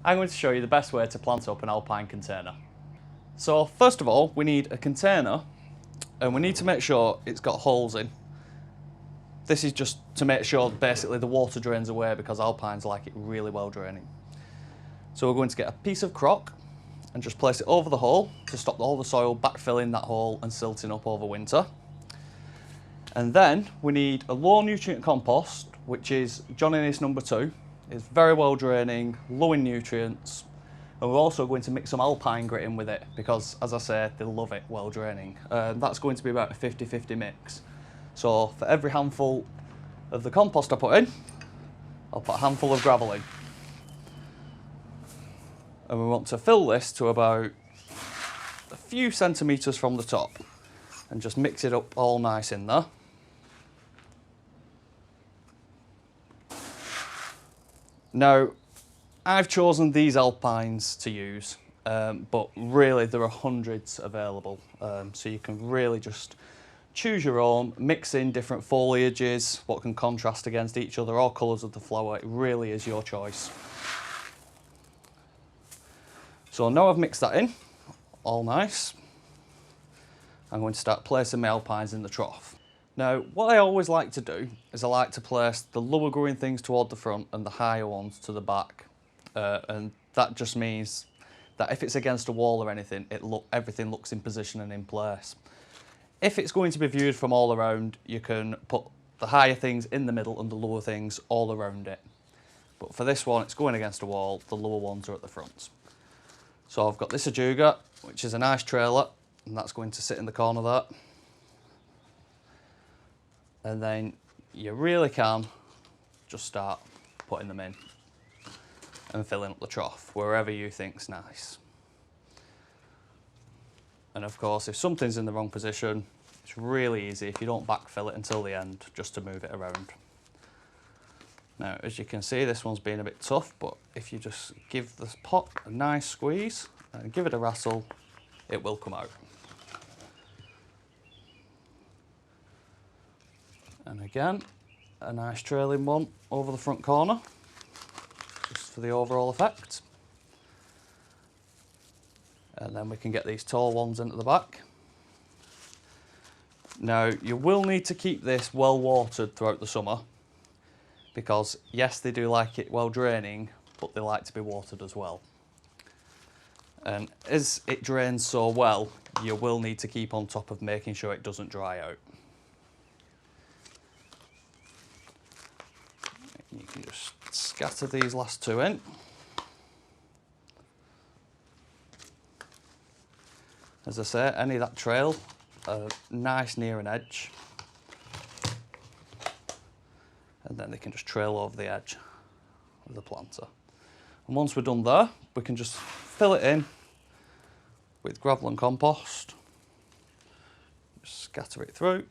I'm going to show you the best way to plant up an alpine container. So first of all, we need a container and we need to make sure it's got holes in. This is just to make sure basically the water drains away because alpines like it really well draining. So we're going to get a piece of crock and just place it over the hole to stop all the soil backfilling that hole and silting up over winter. And then we need a low nutrient compost, which is John Innes number 2. It's very well draining, low in nutrients. And we're also going to mix some alpine grit in with it because, as I say, they love it well draining. That's going to be about a 50-50 mix. So for every handful of the compost I put in, I'll put a handful of gravel in. And we want to fill this to about a few centimetres from the top and just mix it up all nice in there. Now, I've chosen these alpines to use, but really there are hundreds available. So you can really just choose your own, mix in different foliages, what can contrast against each other, all colours of the flower. It really is your choice. So now I've mixed that in, all nice, I'm going to start placing my alpines in the trough. Now, what I always like to do is I like to place the lower growing things toward the front and the higher ones to the back. And that just means that if it's against a wall or anything, everything looks in position and in place. If it's going to be viewed from all around, you can put the higher things in the middle and the lower things all around it. But for this one, it's going against a wall, the lower ones are at the front. So I've got this ajuga, which is a nice trailer, and that's going to sit in the corner there. And then you really can just start putting them in and filling up the trough wherever you think's nice. And of course, if something's in the wrong position, it's really easy if you don't backfill it until the end just to move it around. Now, as you can see, this one's been a bit tough, but if you just give the pot a nice squeeze and give it a wrestle, it will come out. And again, a nice trailing one over the front corner, just for the overall effect. And then we can get these tall ones into the back. Now, you will need to keep this well watered throughout the summer because, yes, they do like it well draining, but they like to be watered as well. And as it drains so well, you will need to keep on top of making sure it doesn't dry out. You can just scatter these last two in. As I say, any of that trail are nice near an edge. And then they can just trail over the edge of the planter. And once we're done there, we can just fill it in with gravel and compost. Just scatter it through.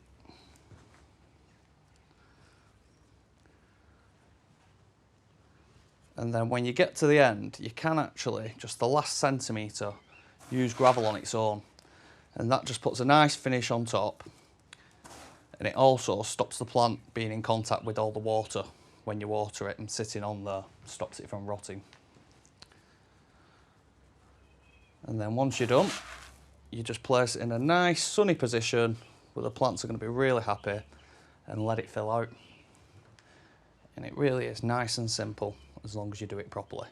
And then when you get to the end, you can actually, just the last centimetre, use gravel on its own. And that just puts a nice finish on top. And it also stops the plant being in contact with all the water when you water it, and sitting on there stops it from rotting. And then once you're done, you just place it in a nice sunny position where the plants are going to be really happy and let it fill out. And it really is nice and simple as long as you do it properly.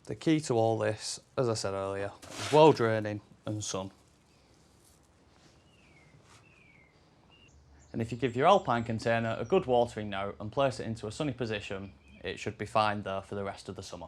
The key to all this, as I said earlier, is well draining and sun. And if you give your alpine container a good watering now and place it into a sunny position, it should be fine there for the rest of the summer.